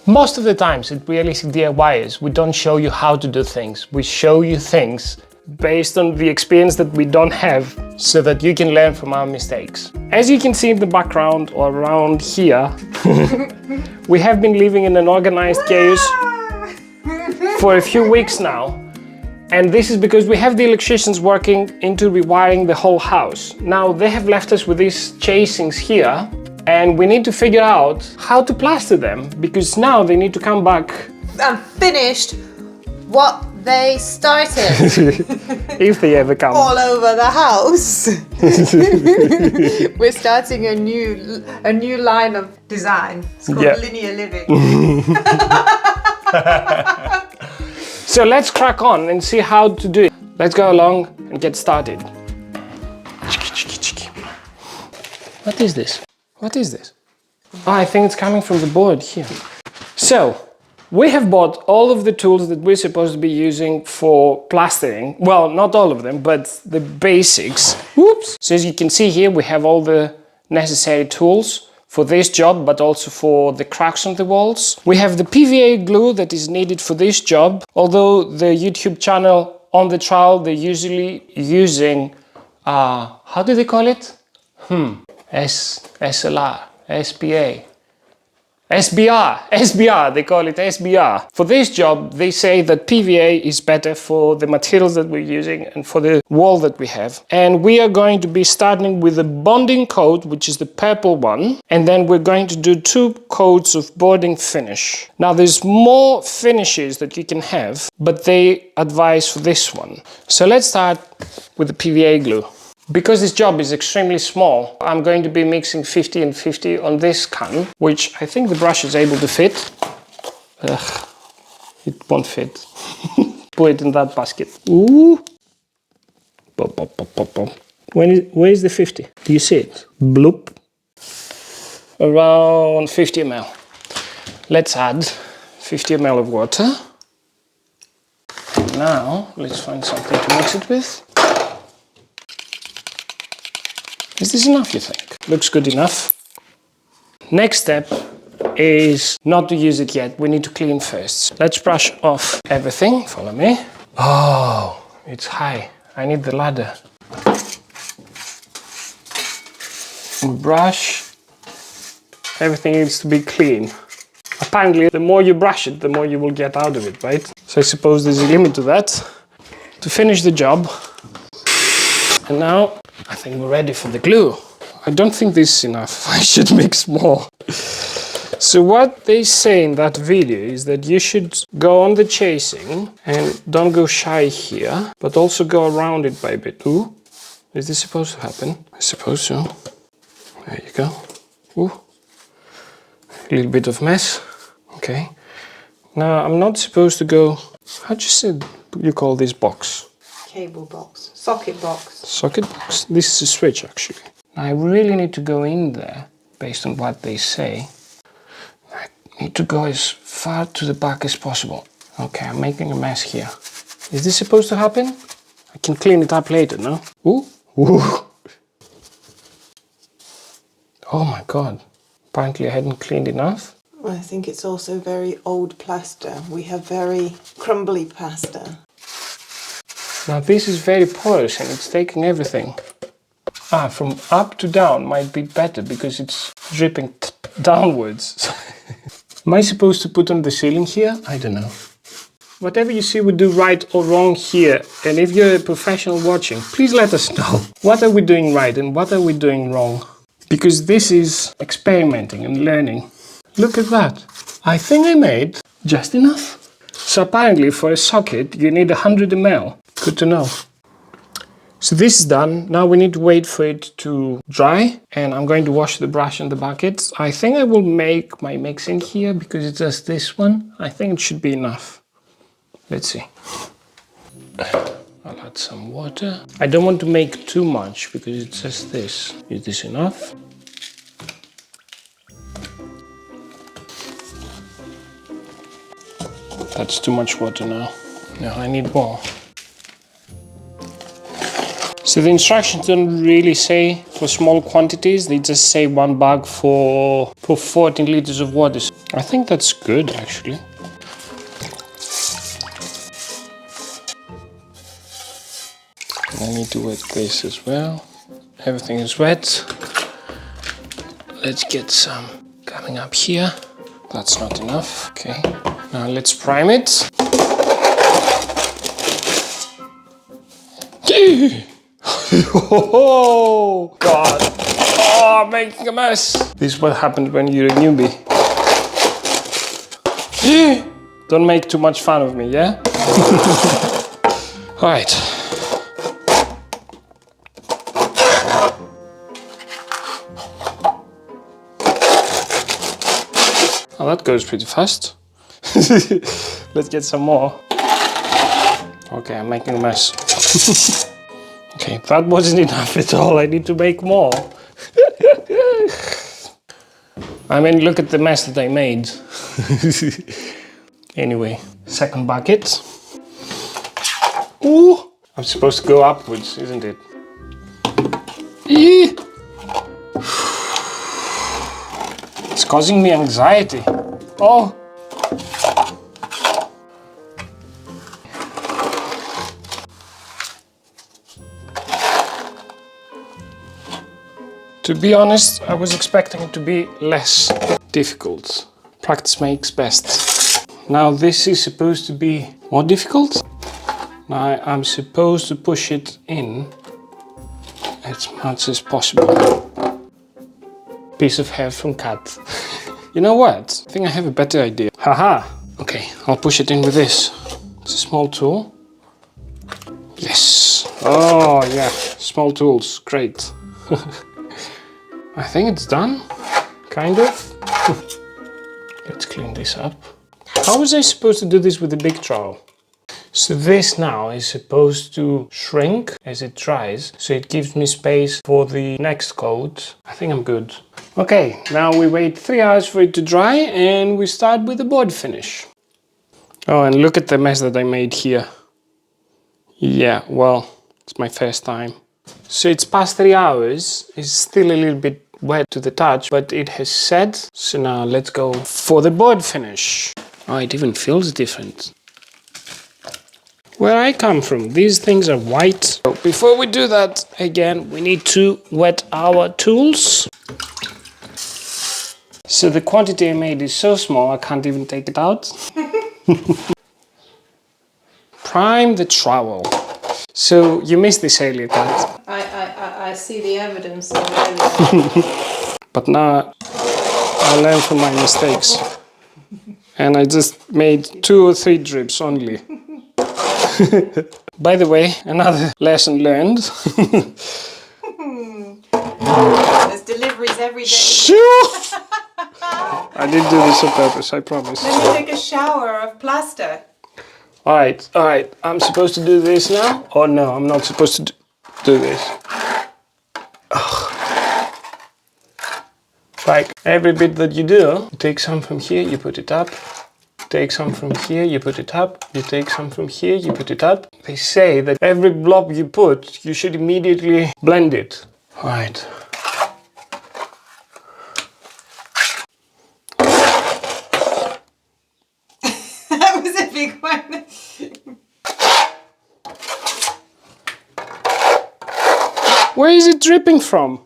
Most of the times at Realistic DIYers, we don't show you how to do things. We show you things based on the experience that we don't have so that you can learn from our mistakes. As you can see in the background or around here, we have been living in an organized chaos for a few weeks now. And this is because we have the electricians working into rewiring the whole house. Now they have left us with these chasings here and we need to figure out how to plaster them because now they need to come back and finished what they started. If they ever come. All over the house. We're starting a new line of design. It's called linear living. So let's crack on and see how to do it. Let's go along and get started. What is this? What is this? Oh, I think it's coming from the board here. So, we have bought all of the tools that we're supposed to be using for plastering. Well, not all of them, but the basics. Whoops! So as you can see here, we have all the necessary tools for this job, but also for the cracks on the walls. We have the PVA glue that is needed for this job. Although the YouTube channel on the trial, they're usually using, how do they call it? SLR, SPA. SBR, they call it SBR. For this job, they say that PVA is better for the materials that we're using and for the wall that we have. And we are going to be starting with the bonding coat, which is the purple one. And then we're going to do 2 coats of boarding finish. Now there's more finishes that you can have, but they advise for this one. So let's start with the PVA glue. Because this job is extremely small, I'm going to be mixing 50 and 50 on this can, which I think the brush is able to fit. Ugh, it won't fit. Put it in that basket. Ooh. Pop, pop, pop, pop, pop. Where is the 50? Do you see it? Bloop. Around 50 ml. Let's add 50 ml of water. Now, let's find something to mix it with. Is this enough, you think? Looks good enough. Next step is not to use it yet. We need to clean first. Let's brush off everything. Follow me. Oh, it's high. I need the ladder. Brush. Everything needs to be clean. Apparently, the more you brush it, the more you will get out of it, right? So I suppose there's a limit to that. To finish the job. And now, I think we're ready for the glue. I don't think this is enough. I should mix more. So what they say in that video is that you should go on the chasing and don't go shy here, but also go around it by a bit. Ooh, is this supposed to happen? I suppose so. There you go. Ooh, a little bit of mess. Okay. Now I'm not supposed to go. How do you call this box? Cable box, socket box. Socket box. This is a switch actually. I really need to go in there based on what they say. I need to go as far to the back as possible. Okay, I'm making a mess here. Is this supposed to happen? I can clean it up later, no? Ooh, ooh. Oh my God. Apparently I hadn't cleaned enough. I think it's also very old plaster. We have very crumbly plaster. Now this is very porous and it's taking everything. From up to down might be better because it's dripping downwards. Am I supposed to put on the ceiling here? I don't know. Whatever you see we do right or wrong here, and if you're a professional watching, please let us know. What are we doing right and what are we doing wrong? Because this is experimenting and learning. Look at that. I think I made just enough. So apparently for a socket you need 100 ml. Good to know. So this is done. Now we need to wait for it to dry and I'm going to wash the brush and the buckets. I think I will make my mix in here because it's just this one. I think it should be enough. Let's see. I'll add some water. I don't want to make too much because it's just this. Is this enough? That's too much water now. No, I need more. So the instructions don't really say for small quantities, they just say 1 bag for 14 liters of water. I think that's good actually. I need to wet this as well. Everything is wet. Let's get some coming up here. That's not enough. Okay, now let's prime it. Oh God! Oh, I'm making a mess. This is what happens when you're a newbie. Don't make too much fun of me, yeah? All right. Oh, that goes pretty fast. Let's get some more. Okay, I'm making a mess. Okay, that wasn't enough at all. I need to make more. I mean, look at the mess that I made. Anyway, second bucket. Ooh, I'm supposed to go upwards, isn't it? It's causing me anxiety. Oh. To be honest, I was expecting it to be less difficult. Practice makes best. Now this is supposed to be more difficult. Now I'm supposed to push it in as much as possible. Piece of hair from cat. You know what? I think I have a better idea. Haha! Okay, I'll push it in with this. It's a small tool. Yes! Oh yeah, small tools, great. I think it's done, kind of. Let's clean this up. How was I supposed to do this with a big trowel? So this now is supposed to shrink as it dries, so it gives me space for the next coat. I think I'm good. Okay, now we wait 3 hours for it to dry and we start with the board finish. Oh, and look at the mess that I made here. Yeah, well, it's my first time. So it's past 3 hours, it's still a little bit wet to the touch, but it has set. So now let's go for the board finish. Oh, it even feels different. Where I come from, these things are white. So before we do that, again, we need to wet our tools. So the quantity I made is so small, I can't even take it out. Prime the trowel. So you missed this earlier, Kat. I see the evidence already. But now I learn from my mistakes. And I just made 2 or 3 drips only. By the way, another lesson learned. There's deliveries every day. Shoo! I didn't do this on purpose, I promise. Let me take a shower of plaster. Alright, I'm supposed to do this now? Oh no, I'm not supposed to do this. Ugh. Like every bit that you do, you take some from here, you put it up. Take some from here, you put it up. You take some from here, you put it up. They say that every blob you put, you should immediately blend it. Alright. That was a big one. Where is it dripping from?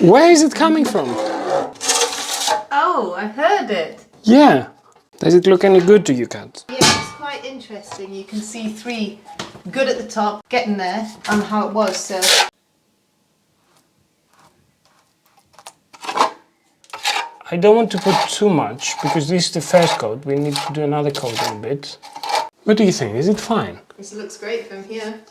Where is it coming from? Oh, I heard it. Yeah. Does it look any good to you, Kat? Yeah, it's quite interesting. You can see 3 good at the top, getting there, and how it was, so. I don't want to put too much, because this is the first coat. We need to do another coat in a bit. What do you think? Is it fine? This looks great from here.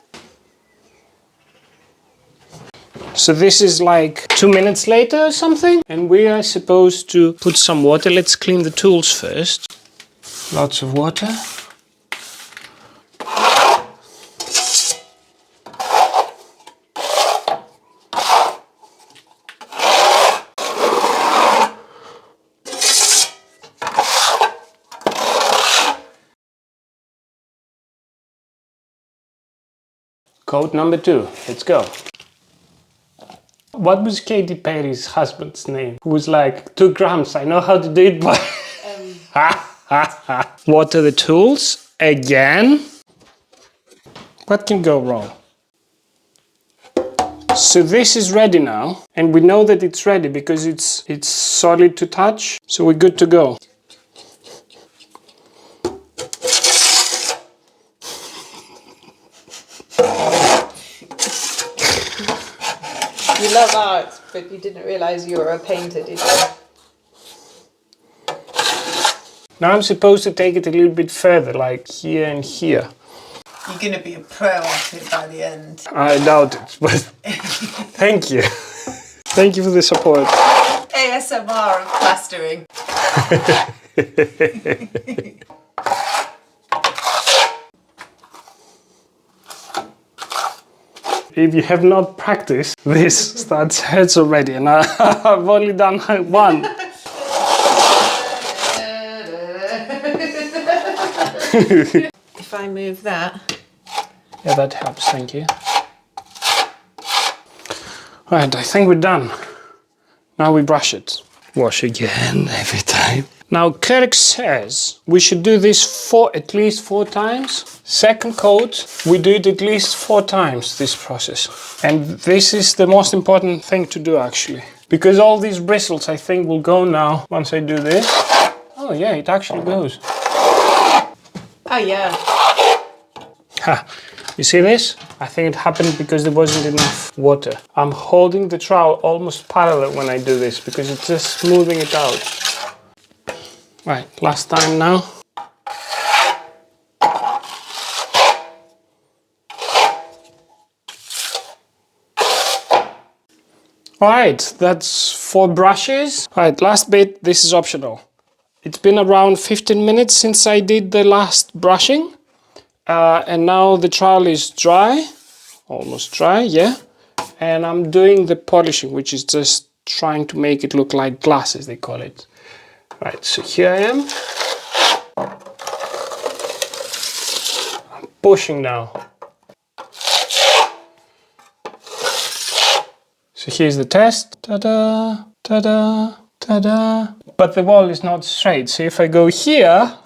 So this is like 2 minutes later or something, and we are supposed to put some water. Let's clean the tools first. Lots of water. Coat number 2. Let's go. What was Katy Perry's husband's name? Who was like, 2 grams, I know how to do it, but... What are the tools? Again? What can go wrong? So this is ready now, and we know that it's ready because it's solid to touch, so we're good to go. You love art, but you didn't realise you were a painter, did you? Now I'm supposed to take it a little bit further, like here and here. You're going to be a pro at it by the end. I doubt it, but thank you. Thank you for the support. ASMR of plastering. If you have not practiced, this hurts already, and I've only done one. If I move that. Yeah, that helps, thank you. Right, I think we're done. Now we brush it. Wash again every time. Now Kirk says we should do this at least 4 times. Second coat, we do it at least 4 times, this process. And this is the most important thing to do actually. Because all these bristles I think will go now once I do this. Oh yeah, it actually goes. Oh yeah. Ha! You see this? I think it happened because there wasn't enough water. I'm holding the trowel almost parallel when I do this because it's just smoothing it out. Right, last time now. Alright, that's 4 brushes. Alright, last bit, this is optional. It's been around 15 minutes since I did the last brushing. And now the trowel is dry, almost dry, yeah. And I'm doing the polishing, which is just trying to make it look like glass, as they call it. Right, so here I am. I'm pushing now. So here's the test. Ta-da, ta-da, ta-da. But the wall is not straight, so if I go here,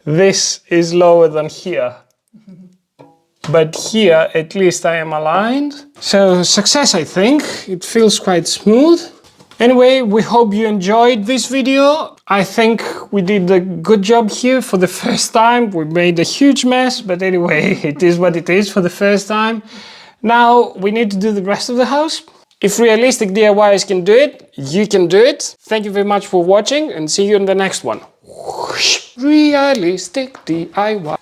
this is lower than here. But here, at least I am aligned. So success, I think. It feels quite smooth. Anyway, we hope you enjoyed this video. I think we did a good job here for the first time. We made a huge mess, but anyway, it is what it is for the first time. Now we need to do the rest of the house. If realistic DIYers can do it, you can do it. Thank you very much for watching and see you in the next one. Realistic DIY.